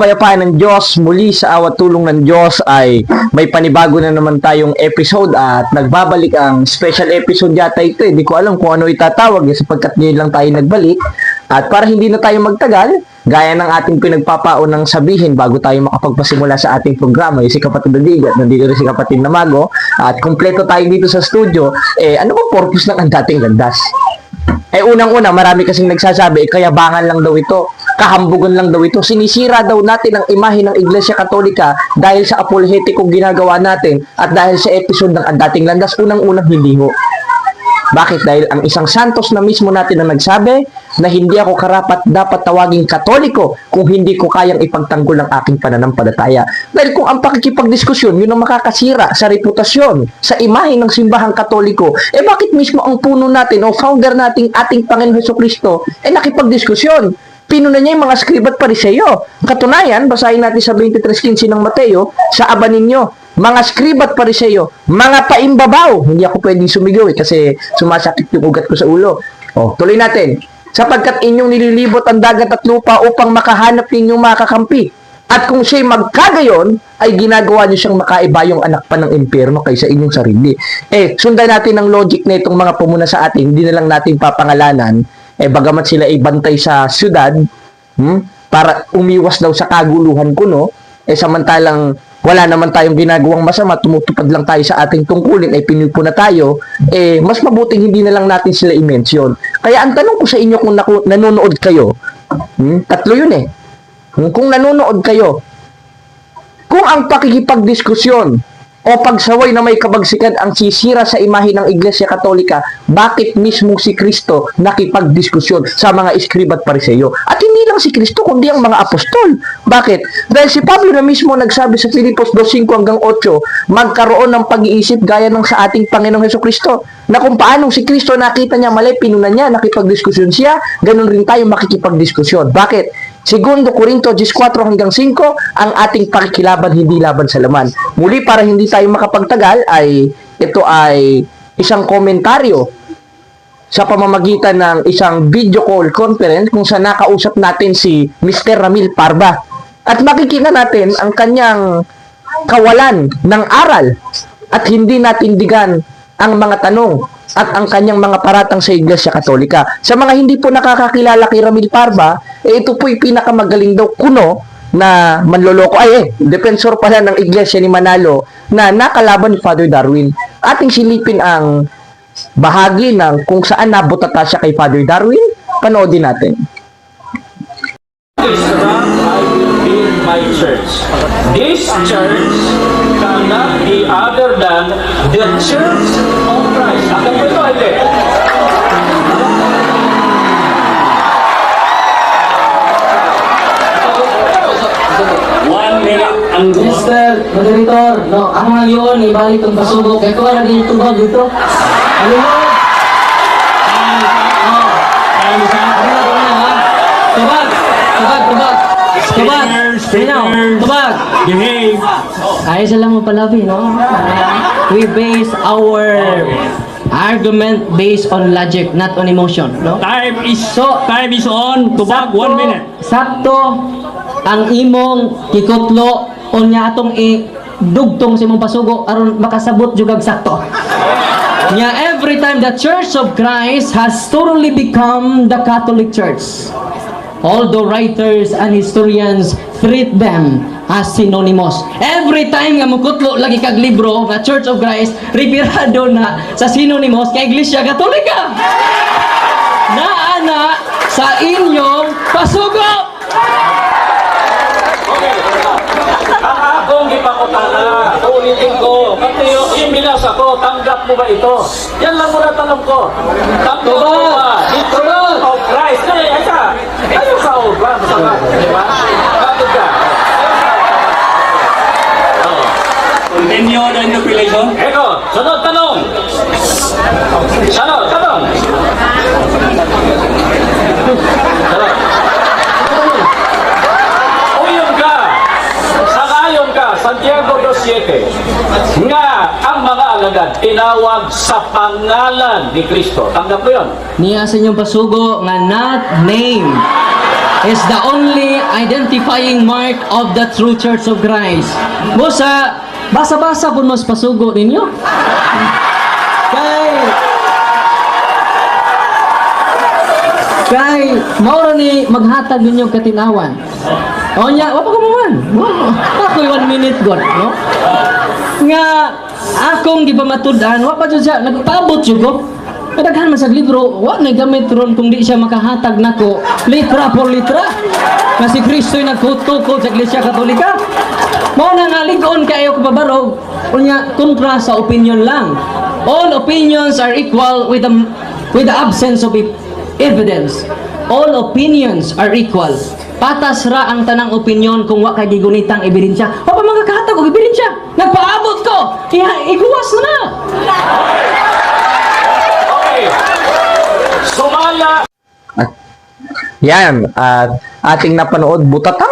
kapayapaan ng Diyos, muli sa awat tulong ng Diyos ay may panibago na naman tayong episode at nagbabalik ang special episode yata ito. Hindi ko alam kung ano itatawag sapagkat ngayon lang tayo nagbalik. At para hindi na tayo magtagal, gaya ng ating pinagpapaunang sabihin bago tayo makapagpasimula sa ating programa, si Kapatid Dodigat, nandito rin si Kapatid Namago, at kumpleto tayo dito sa studio, ano ba purpose ng Ang Dating Landas? Unang-una, marami kasing nagsasabi, kayabangan lang daw ito, kahambugan lang daw ito, sinisira daw natin ang imahe ng Iglesia Katolika dahil sa apologetikong ginagawa natin at dahil sa episode ng Ang Dating Landas, unang-unang hindi ho. Bakit? Dahil ang isang santos na mismo natin na nagsabi na hindi ako karapat dapat tawaging Katoliko kung hindi ko kayang ipagtanggol ang aking pananampalataya. Dahil kung ang pakikipagdiskusyon, yun ang makakasira sa reputasyon, sa imahe ng simbahang Katoliko, bakit mismo ang puno natin o founder nating ating Panginoon Hesukristo nakipagdiskusyon? Pinuna niya yung mga skriba at pariseyo. Katunayan, basahin natin sa 23:15 ng Mateo, sa aba ninyo, mga skriba at pariseyo, mga paimbabaw. Hindi ako pwedeng sumigaw kasi sumasakit yung ugat ko sa ulo. Tuloy natin. Sapagkat inyong nililibot ang dagat at lupa upang makahanap ninyong makakampi. At kung siya'y magkagayon, ay ginagawa niyo siyang makaibayong anak pa ng impyerno kaysa inyong sarili. Sundan natin ang logic na itong mga pumuna sa atin, hindi na lang natin papangalanan, bagamat sila ay bantay sa syudad, para umiwas daw sa kaguluhan kuno, samantalang wala naman tayong ginagawang masama, tumutupad lang tayo sa ating tungkulin, pinupuna tayo, mas mabuting hindi na lang natin sila i-mention. Kaya ang tanong ko sa inyo kung nanonood kayo, tatlo yun kung nanonood kayo, kung ang pakikipagdiskusyon o pagsaway na may kabagsikan ang sisira sa imahe ng Iglesia Katolika, bakit mismo si Kristo nakipagdiskusyon sa mga iskriba at pariseyo? At hindi lang si Kristo, kundi ang mga apostol. Bakit? Dahil si Pablo na mismo nagsabi sa Filipos 2:5-8, magkaroon ng pag-iisip gaya ng sa ating Panginoong Hesukristo, na kung paanong si Kristo nakita niya mali, pinuna niya, nakipagdiskusyon siya, ganun rin tayo makikipagdiskusyon. Bakit? Segundo Corinto 4:5, ang ating pakikilaban hindi laban sa laman. Muli, para hindi tayo makapagtagal, ito ay isang komentaryo sa pamamagitan ng isang video call conference kung saan nakausap natin si Mr. Ramil Parba. At makikita natin ang kanyang kawalan ng aral at hindi natindigan ang mga tanong at ang kanyang mga paratang sa Iglesia Katolika. Sa mga hindi po nakakakilala kay Ramil Parba, ito po'y pinakamagaling daw kuno na manloloko. Defensor pala ng Iglesia ni Manalo na nakalaban ni Father Darwin. Ating silipin ang bahagi ng kung saan nabutata siya kay Father Darwin. Panoodin natin. My church. This church cannot be other than the Church of Christ. Alam mo ito, hindi? One minute. Ang Mr. Moderator, ako na yun, ibalik ang pasubok. Ito na din tubag dito. Ano mo? Tubag! behave. Ayos lang mo palabi, no? We base our argument based on logic, not on emotion, no? Time is on. Tubag, 1 minute. Sakto ang imong kikutlo unya atong dugtong sa imong pasugo aron makasabot jud og sakto. Every time the Church of Christ has totally become the Catholic Church. Although writers and historians treat them as synonymous. Every time nga mukutlo lagi kag libro nga Church of Christ, referado na sa synonymous kay Iglesia Katolika. Naana sa inyong pasugo. Akong ipakutana, ulitin ko, kasi yung binasa ko, tanggap mo ba ito? Yan lang muna tanong ko. Tanggap mo ba? The Church of Christ. Ayaw sa obra, masama. Diba? Bakit ka? Continue the interpellation. Eko, sunod tanong. Sunod. Santiago 2:7 nga ang mga alagad tinawag sa pangalan ni Kristo. Tanggap mo yun? Niya sa inyong pasugo nga not name. is the only identifying mark of the true Church of Christ. Busa, basa-basa po mas pasugo ninyo. Kay mauro ni maghatag ninyo katinawan. O nya, wapa ko man. Ako'y 1 minute god, no? Nga akong gipamatudan, wa pa jud siya nagpaabot jud ko. Kadaghan man sa libro, wa na gamit ron kung di siya makahatag nako litra por litra. Kasi Kristo'y nagkutukod sa Iglesia Katolika. Mao na nga ligon kayo kababarog. Unya kontra sa opinion lang. All opinions are equal with the absence of evidence. All opinions are equal. Patas ra ang tanang opinion kung wa kay gigunitang ebidensya. Wa pa magkakahatag og ebidensya. Nagpaabot ko. Iguwas na. Okay. Sumala. Yan, at ating napanood, butata.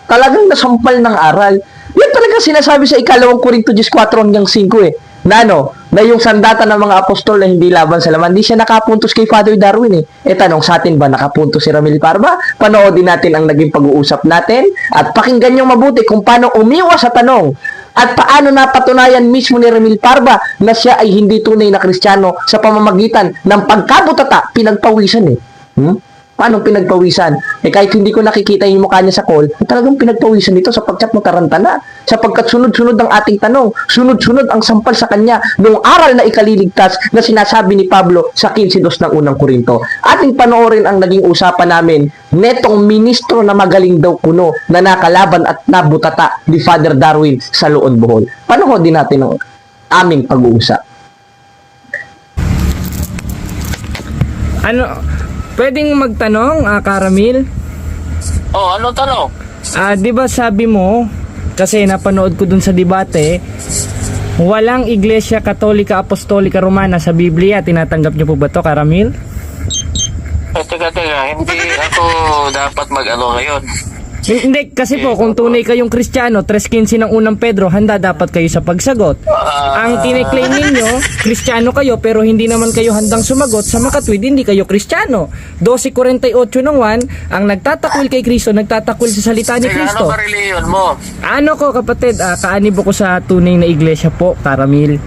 Talagang nasampal ng aral. Yan talaga sinasabi sa ikalawang Korinto 14 hanggang 5 eh. Na yung sandata ng mga apostol na hindi laban sa laman, hindi siya nakapuntos kay Father Darwin eh. Tanong sa atin ba nakapuntos si Ramil Parba? Panoodin natin ang naging pag-uusap natin at pakinggan nyo mabuti kung paano umiwas sa tanong at paano napatunayan mismo ni Ramil Parba na siya ay hindi tunay na Kristiyano sa pamamagitan ng pagkabutata, pinagpawisan eh. Paano pinagpawisan? Kahit hindi ko nakikita yung mukha niya sa call, talagang pinagpawisan ito sapagkat mataranta na. Sapagkat sunod-sunod ang ating tanong, sunod-sunod ang sampal sa kanya nung aral na ikaliligtas na sinasabi ni Pablo sa 15:2 ng unang Korinto. Ating panoorin ang naging usapan namin netong ministro na magaling daw kuno na nakalaban at nabutata ni Father Darwin sa Loon, Bohol. Panoodin natin ang aming pag-uusap. Pwedeng magtanong, Karamil? Oh, anong tanong? Di ba sabi mo, kasi napanood ko dun sa debate, walang Iglesia Katolika Apostolika Romana sa Biblia. Tinatanggap niyo po ba to, Karamil? Teka, hindi ako dapat mag-ano ngayon. Hindi, kasi po, kung tunay kayong Kristiyano, 3:15 ng unang Pedro, handa dapat kayo sa pagsagot. Ang tiniklaim ninyo, Kristiyano kayo, pero hindi naman kayo handang sumagot, sa makatwid, hindi kayo Kristiyano. 12:48 ng 1, ang nagtatakwil kay Kristo, nagtatakwil sa salita ni Kristo. Ano ba reliyon mo? Ano ko, kapatid, kaanib ko sa tunay na iglesia po, Karamil.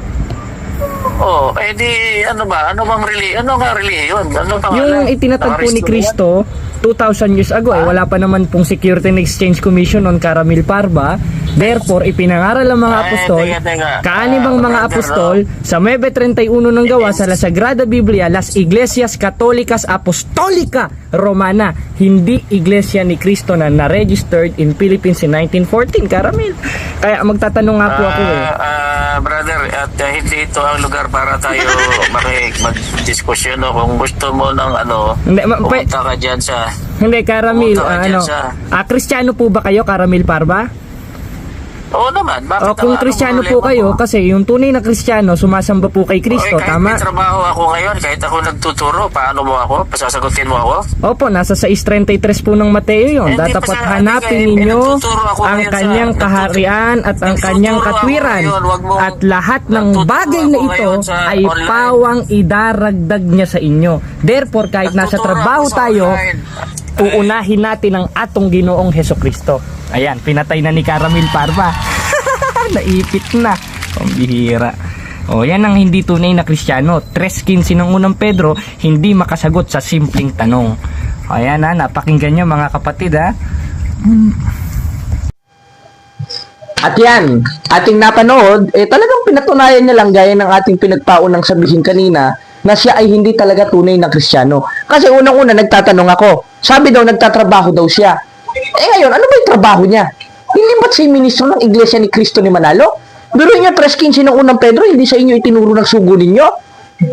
Oh, di ano ba? Ano bang reliyon? Ano nga reliyon? Ano Yung itinatagpo ni Kristo 2,000 years ago, wala pa naman pong Security and Exchange Commission on Karamil Parba. Therefore, ipinangaral ang mga apostol, kaanib ang mga apostol, sa 9:31 ng gawa sa La Sagrada Biblia, Las Iglesias Católicas Apostolica Romana, hindi Iglesia ni Cristo na na-registered in Philippines in 1914, Karamil. Kaya magtatanong nga po ako brother, at hindi ito ang lugar para tayo mag-diskusyon. Kung gusto mo ng pumunta ka dyan sa... Hindi, Karamil, Kristiyano po ba kayo, Karamil Parba? Oo naman. Bakit kung Kristiyano po kayo, kasi yung tunay na Kristiyano, sumasamba po kay Kristo, kahit tama? may trabaho ako ngayon, kahit ako nagtuturo, paano mo ako? Pasasagutin mo ako? Opo, nasa 6:33 po ng Mateo yun. Dapat hanapin ninyo ang kanyang kaharian at ang kanyang katwiran. At lahat ng bagay na ito ay pawang idaragdag niya sa inyo. Therefore, kahit nasa trabaho tayo, uunahin natin ang atong Ginoong Hesukristo. Ayan, pinatay na ni Karamil Parba. Naipit na. Ang bihira. Yan ang hindi tunay na Kristiyano. 3:15 ng unang Pedro, hindi makasagot sa simpleng tanong. Ayan napakinggan nyo mga kapatid At yan, ating napanood, talagang pinatunayan niya lang gaya ng ating pinagpaunang sabihin kanina na siya ay hindi talaga tunay na Kristiyano. Kasi unang-una nagtatanong ako, sabi daw nagtatrabaho daw siya. Ngayon, ano ba yung trabaho niya? Hindi ba't siya ministro ng Iglesia ni Cristo ni Manalo? Pero niya 3:15 ng unang Pedro, hindi sa inyo itinuro ng sugo ninyo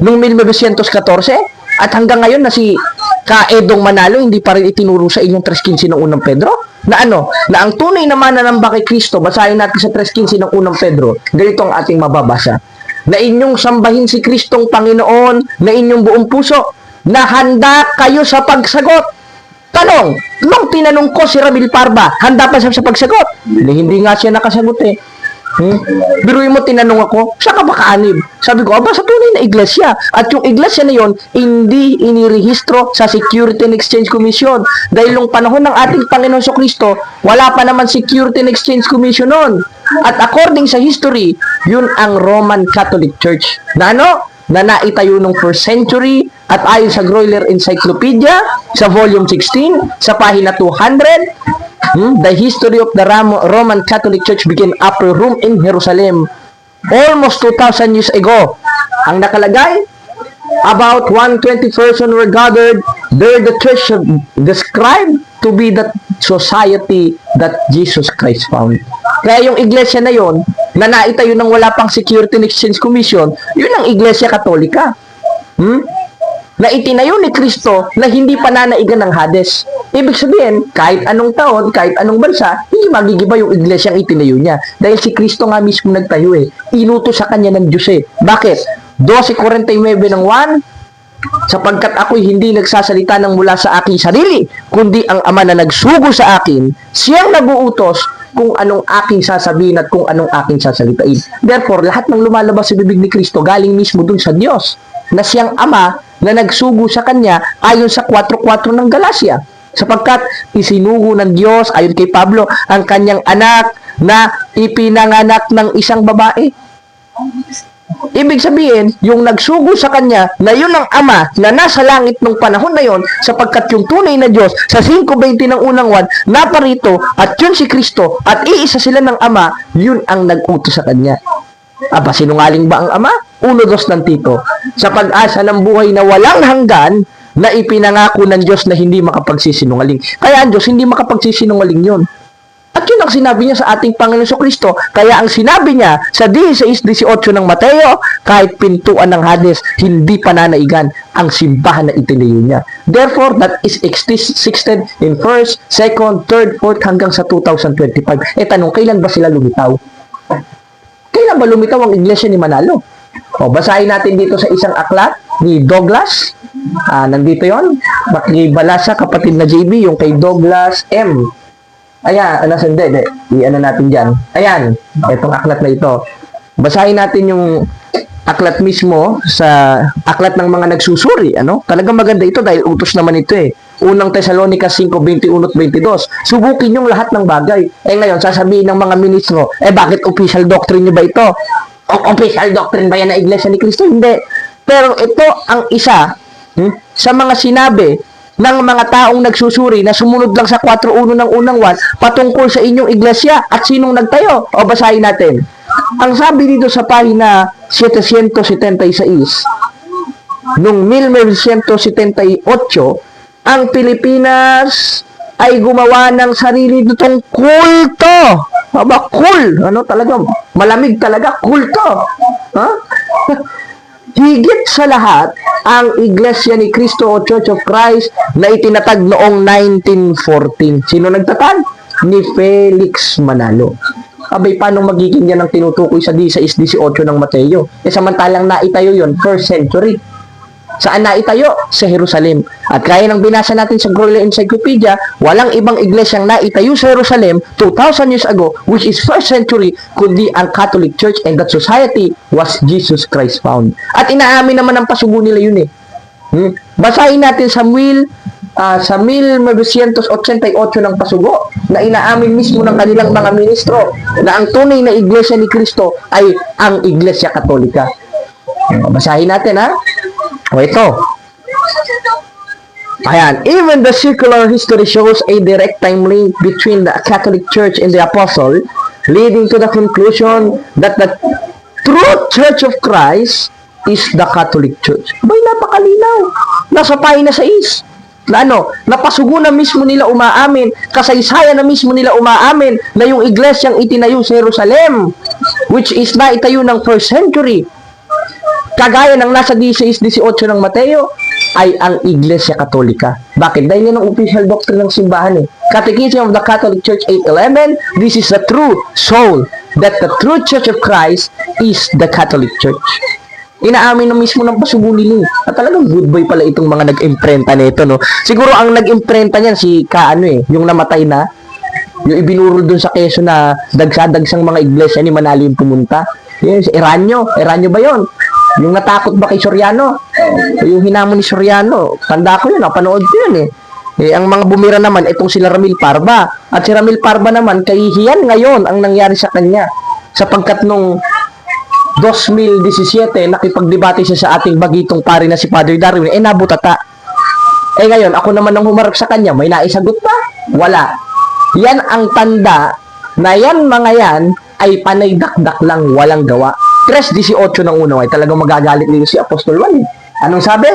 noong 1914 at hanggang ngayon na si Kaedong Manalo hindi pa rin itinuro sa inyong 3:15 ng unang Pedro? Na ang tunay na mananamba kay Kristo, basahin natin sa 3:15 ng unang Pedro, ganito ang ating mababasa. Na inyong sambahin si Kristong Panginoon na inyong buong puso, na handa kayo sa pagsagot. Tanong, nung tinanong ko si Ramil Parba, handa pa siya sa pagsagot? Hindi nga siya nakasagot Biruin mo, tinanong ako, saan ka ba kaanib? Sabi ko, aba, sa tunay na iglesia. At yung iglesia na yon, hindi inirehistro sa Security and Exchange Commission. Dahil nung panahon ng ating Panginoon Kristo, wala pa naman Security and Exchange Commission nun. At according sa history, yun ang Roman Catholic Church. Na ano? Na naitayo nung 1st century at ayon sa Grolier Encyclopedia sa volume 16 sa pahina 200, the history of the Roman Catholic Church began upper room in Jerusalem almost 2,000 years ago. Ang nakalagay, about 120 persons were gathered there. The church described to be the society that Jesus Christ found. Kaya yung iglesia na yon, na naitayo ng wala pang Security and Exchange Commission, yun ang Iglesia Katolika. Na itinayo ni Kristo na hindi pananaigan ng Hades. Ibig sabihin, kahit anong taon, kahit anong bansa, hindi magigiba yung iglesia ang itinayo niya. Dahil si Kristo nga mismo nagtayo eh. Inutos sa kanya ng Diyos eh. Bakit? 12:49 ng 1, sapagkat ako'y hindi nagsasalita ng mula sa aking sarili, kundi ang Ama na nagsugo sa akin, siyang naguutos kung anong aking sasabihin at kung anong aking sasalitain. Therefore, lahat ng lumalabas sa bibig ni Kristo galing mismo dun sa Diyos, na siyang Ama na nagsugo sa Kanya ayon sa 4:4 ng Galacia. Sapagkat isinugo ng Diyos, ayon kay Pablo, ang Kanyang anak na ipinanganak ng isang babae. Ibig sabihin, yung nagsugo sa Kanya na yun ang Ama na nasa langit nung panahon na yon, sapagkat yung tunay na Diyos sa 5:20 ng unang 1 naparito at yun si Kristo at iisa sila ng Ama, yun ang nag-utos sa Kanya. Aba, sinungaling ba ang Ama? 1-2 ng Tito. Sa pag-asa ng buhay na walang hanggan na ipinangako ng Diyos na hindi makapagsisinungaling. Kaya ang Diyos hindi makapagsisinungaling yun. At yun ang sinabi niya sa ating Panginoon Kristo. Kaya ang sinabi niya sa 16:18 ng Mateo, kahit pintuan ng Hades, hindi pananaigan ang simbahan na itinayo niya. Therefore, that is existed in 1st, 2nd, 3rd, 4th hanggang sa 2025. Tanong, kailan ba sila lumitaw? Kailan ba lumitaw ang iglesia ni Manalo? Basahin natin dito sa isang aklat ni Douglas. Nandito yon. Makibalasa, kapatid na JB, yung kay Douglas M. Ayan, hindi. I-ano natin dyan. Ayan, itong aklat na ito. Basahin natin yung aklat mismo sa aklat ng mga nagsusuri. Talagang maganda ito dahil utos naman ito eh. Unang Thessalonica 5:21 at 22. Subukin yung lahat ng bagay. Ngayon, sasabihin ng mga ministro, bakit official doctrine nyo ba ito? Official doctrine ba yan na Iglesia ni Cristo? Hindi. Pero ito ang isa sa mga sinabi ng mga taong nagsusuri na sumunod lang sa 4:1 ng unang 1 patungkol sa inyong iglesia at sinong nagtayo. Basahin natin. Ang sabi dito sa pahina 776, noong 1978, ang Pilipinas ay gumawa ng sarili nitong kulto. Cool. Talaga? Malamig talaga. Kulto. Higit sa lahat, ang Iglesia ni Cristo o Church of Christ na itinatag noong 1914. Sino nagtatag? Ni Felix Manalo. Abay, paano magiging yan ang tinutukoy sa 16:18 ng Mateo? Samantalang naitayo yon 1st century. Saan naitayo? Sa Jerusalem. At kaya ng binasa natin sa Grolier Encyclopedia, walang ibang iglesyang naitayo sa Jerusalem 2,000 years ago, which is 1st century, kundi ang Catholic Church, and that society was Jesus Christ found. At inaamin naman ang pasugo nila yun eh. Basahin natin sa 1988 ng pasugo na inaamin mismo ng kanilang mga ministro na ang tunay na iglesia ni Kristo ay ang Iglesia Katolika. Basahin natin ito. Ayan. Even the secular history shows a direct time link between the Catholic Church and the Apostle, leading to the conclusion that the true Church of Christ is the Catholic Church. Bay, napakalinaw. Nasa pahina 6. Napasugo na mismo nila umaamin, kasaysayan na mismo nila umaamin na yung iglesyang itinayo sa Jerusalem, which is naitayo ng 1st century, kagaya ng nasa 16:18 ng Mateo, ay ang Iglesia Katolika. Bakit? Dahil yan ang official doctrine ng simbahan eh. Catechism of the Catholic Church 8:11, this is the true soul, that the true Church of Christ is the Catholic Church. Inaamin na mismo ng pasugo nila. At talagang good boy pala itong mga nag-imprenta nito, no? Siguro ang nag-imprenta niyan si yung namatay na Yung ibinurol dun sa Quezon na dagsa-dagsang mga iglesia ni Manalo yung pumunta. Yun, si Eranio ba yon? Yung natakot ba kay Soriano? Yung hinamon ni Soriano, tanda ko yun, napanood ko yun eh. Ang mga bumira naman, itong sila Ramil Parba. At si Ramil Parba naman, kahihiyan ngayon ang nangyari sa kanya. Sapagkat nung 2017, nakipagdebate siya sa ating bagitong pari na si Father Darwin, nabutata. Ngayon, ako naman ang humarap sa kanya, may naisagot pa? Wala. Yan ang tanda na yan mga yan ay panay dakdak lang, walang gawa. 3:18 ng una ay talagang magagalit nito si Apostol Juan. Anong sabi?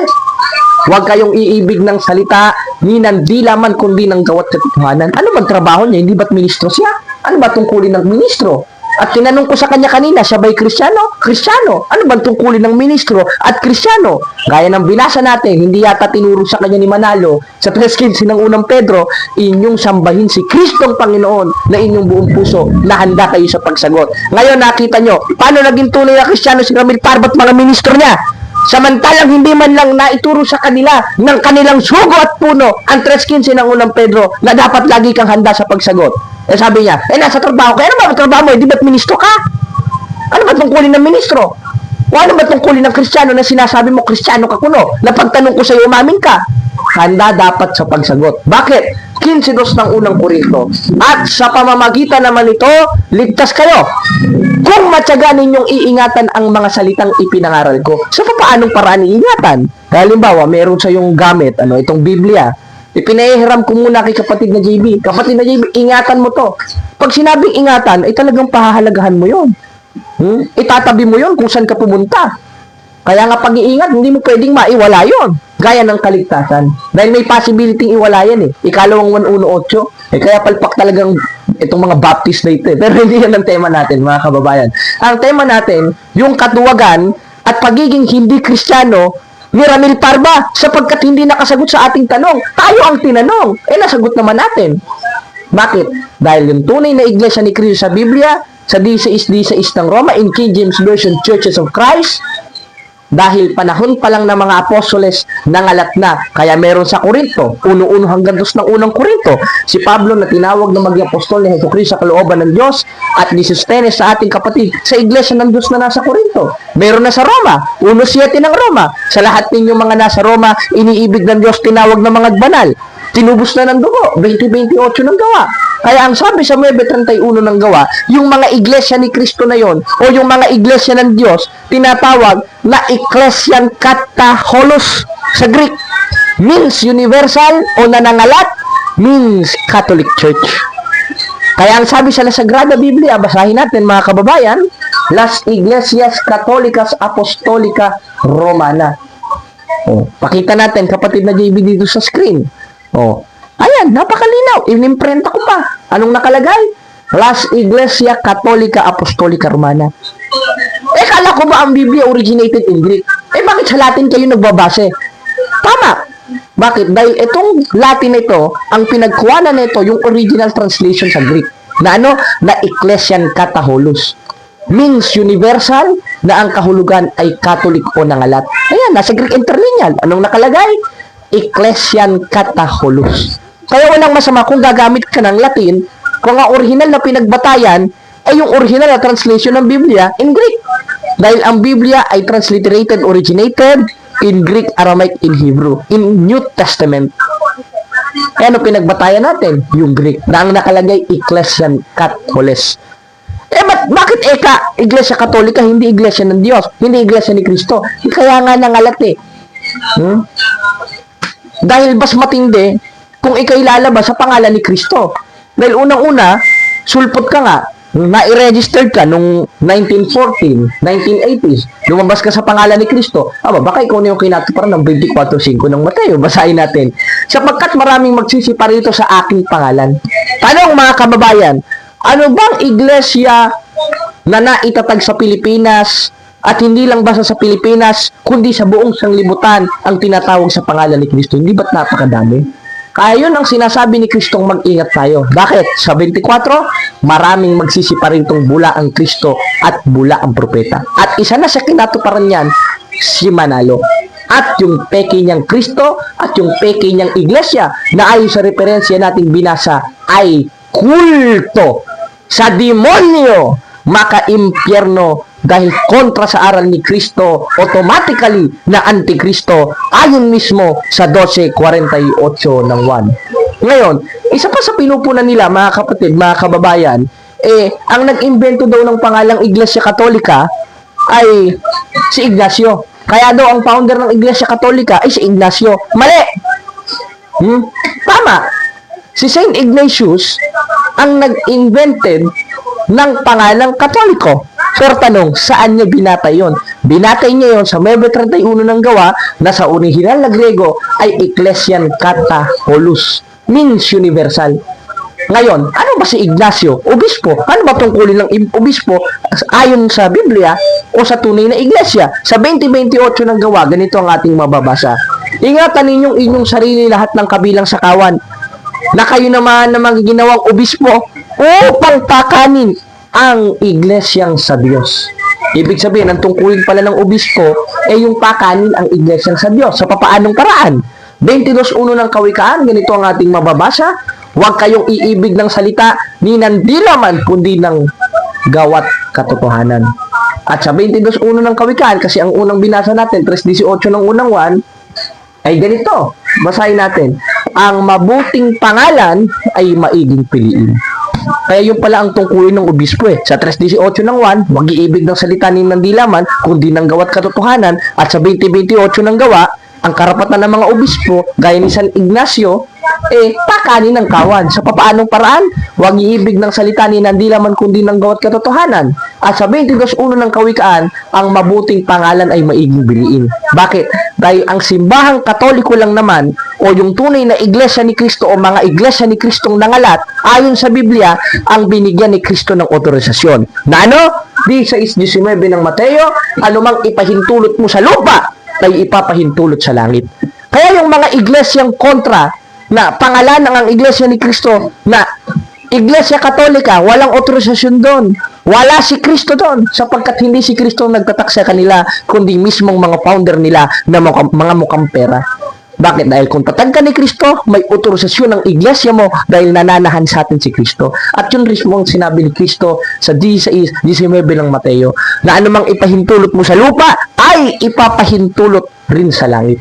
Huwag kayong iibig ng salita, ni ng di laman kundi ng gawat katotohanan. Ano bang trabaho niya? Hindi ba't ministro siya? Ano ba tungkulin ng ministro? At tinanong ko sa kanya kanina, siya ba'y Kristiyano? Kristiyano. Ano bang tungkulin ng ministro at Kristiyano? Gaya ng binasa natin, hindi yata tinuro sa kanya ni Manalo sa 3:15 ng unang Pedro, inyong sambahin si Kristong Panginoon na inyong buong puso na handa kayo sa pagsagot. Ngayon nakita nyo, paano naging tunay na Kristiyano si Ramil Parba at mga ministro niya? Samantalang hindi man lang naituro sa kanila ng kanilang sugo at puno ang 3:15 ng unang Pedro na dapat lagi kang handa sa pagsagot. Sabi niya, nasa trabaho ka. Ano ba ang trabaho mo? Di ba't ministro ka? Ano ba tungkulin ng ministro? O ano ba tungkulin ng Kristiyano na sinasabi mo Kristiyano ka kuno? Na pagtanong ko sa iyo, umamin ka. Handa dapat sa pagsagot. Bakit? 15:2 ng unang Korinto. At sa pamamagitan naman ito, ligtas kayo. Kung matyaga ninyong iingatan ang mga salitang ipinangaral ko. So, paanong paraan iingatan? Halimbawa, meron sa yung gamit, itong Biblia. Ipinahiram ko muna kay kapatid na JB. Kapatid na JB, ingatan mo to. Pag sinabing ingatan, ay talagang pahahalagahan mo yun. Itatabi mo yun kung saan ka pumunta. Kaya nga pag-iingat, hindi mo pwedeng maiwala yun. Gaya ng kaligtasan. Dahil may possibility iwala yan eh. Ikalawang 1:18. Kaya palpak talagang itong mga Baptist na ito eh. Pero hindi yan ang tema natin, mga kababayan. Ang tema natin, yung katuwagan at pagiging hindi Kristiyano ni Ramil Parba sapagkat hindi nakasagot sa ating tanong. Tayo ang tinanong. Nasagot naman natin. Bakit? Dahil yung tunay na iglesia ni Cristo sa Biblia, sa 16:16 ng Roma, in King James Version, Churches of Christ, dahil panahon pa lang ng mga apostoles nangalat na. Kaya meron sa Korinto, 1:1 hanggang 2 ng unang Korinto, si Pablo na tinawag na maging apostol ni Jesucristo sa kalooban ng Diyos at ni Sostenes sa ating kapatid sa iglesia ng Diyos na nasa Korinto. Meron na sa Roma, 1:7 ng Roma. Sa lahat ninyong mga nasa Roma, iniibig ng Diyos tinawag na mga banal. Tinubos na ng dugo, 20:28 ng gawa. Kaya ang sabi sa 9:31 ng gawa, yung mga iglesia ni Kristo na yon o yung mga iglesia ng Diyos, tinatawag na Ecclesian Kataholos sa Greek. Means universal o nanangalat, means Catholic Church. Kaya ang sabi sa Sagrada Biblia, basahin natin mga kababayan, Las Iglesias Católicas Apostolica Romana. Pakita natin kapatid na JB dito sa screen. Ayan, napakalinaw. Inimprenta ko pa. Anong nakalagay? Las Iglesia Católica Apostolica Romana. Kala ko ba ang Biblia originated in Greek? Bakit sa Latin kayo nagbabase? Tama. Bakit? Dahil itong Latin na ito, ang pinagkuhanan na ito, yung original translation sa Greek. Na Na Ecclesian Kataholos. Means universal na ang kahulugan ay Catholic o nangalat. Ayan, nasa Greek interlineal. Anong nakalagay? Ecclesian Kataholos. Kaya walang masama kung gagamit ka ng Latin, kung ang original na pinagbatayan ay yung original na translation ng Biblia in Greek. Dahil ang Biblia ay transliterated, originated in Greek, Aramaic, in Hebrew, in New Testament. Kaya ano pinagbatayan natin? Yung Greek, na ang nakalagay Ecclesian Kataholos. Bakit Iglesia Katolika, hindi Iglesia ng Diyos, hindi Iglesia ni Kristo? Kaya nga nangalat eh. Dahil mas matindi kung ikay lalabas sa pangalan ni Kristo. Dahil unang-una, sulpot ka nga, na-registered ka nung 1914, 1980s, lumabas ka sa pangalan ni Kristo, baka ikaw na yung kinatuparan ng 24:5 ng Mateo. Basahin natin. Sapagkat maraming magsisipa rito sa aking pangalan. Tanong mga kababayan, ano bang iglesia na naitatag sa Pilipinas at hindi lang basta sa Pilipinas, kundi sa buong sanglibutan ang tinatawag sa pangalan ni Kristo? Hindi ba't napakadami? Kaya yun ang sinasabi ni Kristong mag-ingat tayo. Bakit? Sa 24, maraming magsisipa ritong bula ang Kristo at bula ang propeta. At isa na sa kinatuparan niyan, si Manalo. At yung peke niyang Kristo at yung peke niyang iglesia na ayon sa referensya nating binasa ay kulto sa demonyo, maka-impyerno dahil kontra sa aral ni Kristo, automatically na antikristo ayon mismo sa 12:48 ng 1. Ngayon, isa pa sa pinupunan nila, mga kapatid, mga kababayan, ang nag-imbento daw ng pangalang Iglesia Katolika ay si Ignacio. Kaya daw ang founder ng Iglesia Katolika ay si Ignacio. Mali! Tama! Si Saint Ignatius ang nag-invented ng pangalang Katoliko. Pero tanong, saan niya binatay yon? Binatay niya yon sa Mebe 31 ng gawa na sa orihinal na Grego ay Ecclesian Kataholos, means universal. Ngayon, ano ba si Ignacio? Obispo. Ano ba tungkulin ng obispo ayon sa Biblia o sa tunay na iglesia? Sa 20:28 ng gawa, ganito ang ating mababasa. Ingatan ninyong inyong sarili lahat ng kabilang sakawan, na kayo naman na magiginawang obispo upang pakanin ang iglesyang sa Diyos. Ibig sabihin, ang tungkulin pala ng obispo ay yung pakanin ang iglesyang sa Diyos. Sa papaanong paraan? 22:1 ng Kawikaan, ganito ang ating mababasa. Huwag kayong iibig ng salita ni nandilaman kundi ng gawat katotohanan. At sa 22:1 ng Kawikaan, kasi ang unang binasa natin, 3:18 ng unang 1, ay ganito. Basahin natin. Ang mabuting pangalan ay maiging piliin. Kaya yun pala ang tungkulin ng obispo. Sa 3:18 ng 1, huwag iibig ng salita ni nandilaman kundi ng gawat katotohanan. At sa 20:28 ng gawa, ang karapatan ng mga obispo, gaya ni San Ignacio, pakanin ng kawan. Sa papaanong paraan? Huwag iibig ng salita ni nandilaman kundi ng gawat katotohanan. At sa 22:1 ng Kawikaan, ang mabuting pangalan ay maiging biliin. Bakit? Dahil ang simbahang Katoliko lang naman, o yung tunay na iglesia ni Kristo o mga iglesia ni Kristong nangalat, ayon sa Biblia, ang binigyan ni Kristo ng otorisasyon. Na ano? 16:19 ng Mateo, anumang ipahintulot mo sa lupa, ay ipapahintulot sa langit. Kaya yung mga iglesyang kontra na pangalan ng ang iglesia ni Kristo na Iglesia Katolika, walang otorisasyon doon. Wala si Kristo doon sapagkat hindi si Kristo ang nagtatak sa kanila kundi mismong mga founder nila na mga mukhang pera. Bakit? Dahil kung tatag ka ni Kristo, may otorisasyon ng iglesia mo dahil nananahan sa atin si Kristo. At yun mismo ang sinabi ni Kristo sa 16:19 ng Mateo, na anumang ipahintulot mo sa lupa, ay ipapahintulot rin sa langit.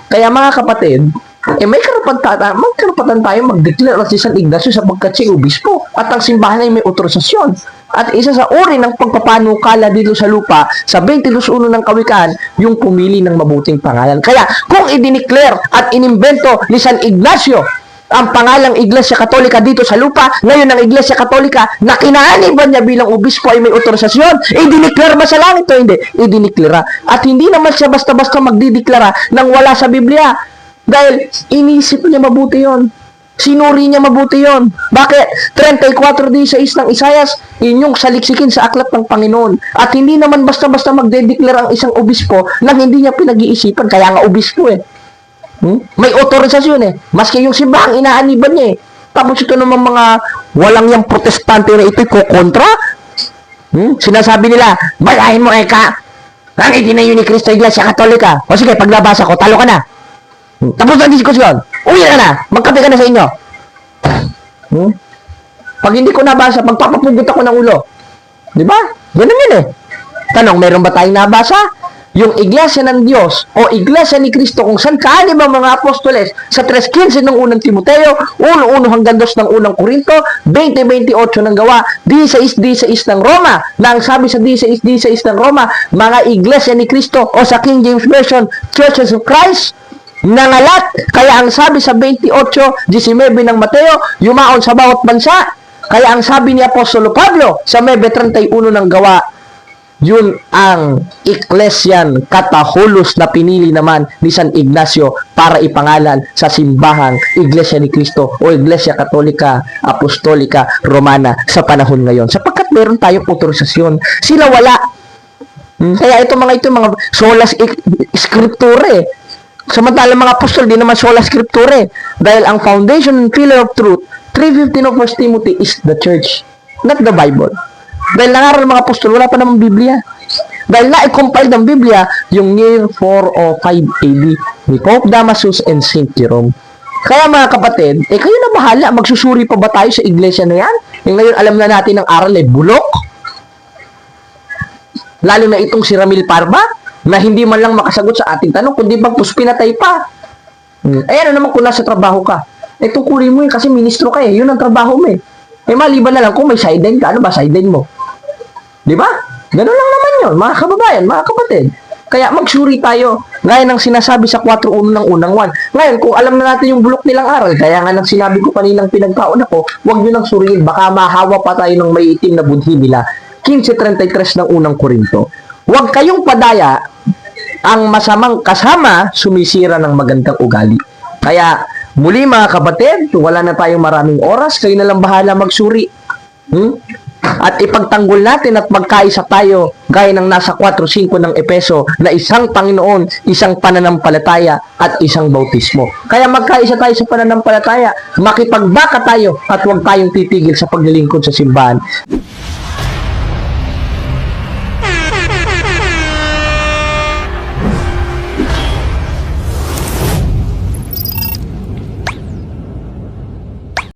Kaya mga kapatid, may karapatan tayo mag-declare si San Ignacio sapagkat siya obispo at ang simbahan ay may otorisasyon. At isa sa uri ng pagpapanukala dito sa lupa, sa 22:1 ng Kawikaan, yung pumili ng mabuting pangalan. Kaya kung idineclare at inimbento ni San Ignacio ang pangalang Iglesia Katolika dito sa lupa, ngayon ang Iglesia Katolika na kinaaniban niya bilang obispo ay may otorisasyon, idineclare ba sa langit o hindi? Idineclare. At hindi naman siya basta-basta magdideklara nang wala sa Biblia. Dahil inisip niya mabuti yon. Sinuri niya mabuti yon. Bakit? 34:16 ng Isayas, inyong saliksikin sa aklat ng Panginoon. At hindi naman basta-basta magdedeklara ang isang obispo nang hindi niya pinag-iisipan. Kaya nga obispo May otorisasyon Maski yung simbahang inaaniban niya Tapos ito naman mga walang yung protestante na ito'y kukontra. Sinasabi nila, bayahin mo eka. Ang itinayo ni Kristo Iglesia Katolika. O sige, paglabasa ko, talo ka na. Tapos na diskusyon. Uwi ka na. Magkape ka na sa inyo. Pag hindi ko nabasa, magpapapugot ako ng ulo. Di ba? Ganun yun Tanong, meron ba tayong nabasa? Yung iglesia ng Diyos o iglesia ni Kristo kung saan kaanib ang mga apostoles sa 3:15 ng unang Timoteo, 1:1 hanggang 2 ng unang Korinto, 20:28 ng gawa, 16:16 ng Roma, na ang sabi sa 16:16 ng Roma, mga iglesia ni Kristo o sa King James Version, Churches of Christ, nangalat. Kaya ang sabi sa 28:19 ng Mateo, yumaon sa bawat bansa. Kaya ang sabi ni Apostolo Pablo sa Mebe 31 ng gawa, yun ang Ecclesian Kataholos na pinili naman ni San Ignacio para ipangalan sa simbahang Iglesia ni Kristo o Iglesia Katolika Apostolika Romana sa panahon ngayon. Sapagkat meron tayong otorisasyon. Sila wala. Kaya ito mga sola scripture Samantalang mga apostol, di naman sola scripture dahil ang foundation and pillar of truth, 3:15 of 1 Timothy is the church, not the Bible. Dahil nangaral ng mga apostol, wala pa namang Biblia. Dahil na-compile ng Biblia yung year 4 o 5 AD ni Pope Damasus and Saint Jerome. Kaya mga kapatid, kayo na bahala, magsusuri pa ba tayo sa iglesia na yan? Ngayon alam na natin ang aral bulok. Lalo na itong si Ramil Parba, na hindi man lang makasagot sa ating tanong, kundi bagkus pinatay pa. Ano naman kung nasa trabaho ka? Tungkulin mo kasi ministro ka yun ang trabaho mo maliban na lang kung may sideline ka, ano ba sideline mo? Di ba? Ganun lang naman yun, mga kababayan, mga kapatid. Kaya magsuri tayo, gaya ng sinasabi sa 4.1 ng unang 1. Ngayon, kung alam na natin yung bulok nilang aral, kaya nga nang sinabi ko kaninang pinagkaon ako, huwag nyo nang suriin, baka mahawa pa tayo ng may itim na budhi nila. 15:33 ng unang Korinto. Huwag kayong padaya, ang masamang kasama sumisira ng magandang ugali. Kaya, muli mga kapatid, wala na tayong maraming oras, kayo na lang bahala magsuri. At ipagtanggol natin at magkaisa tayo gaya ng nasa 4.5 ng Epeso na isang Panginoon, isang pananampalataya at isang bautismo. Kaya magkaisa tayo sa pananampalataya, makipagbaka tayo at huwag tayong titigil sa paglilingkod sa simbahan.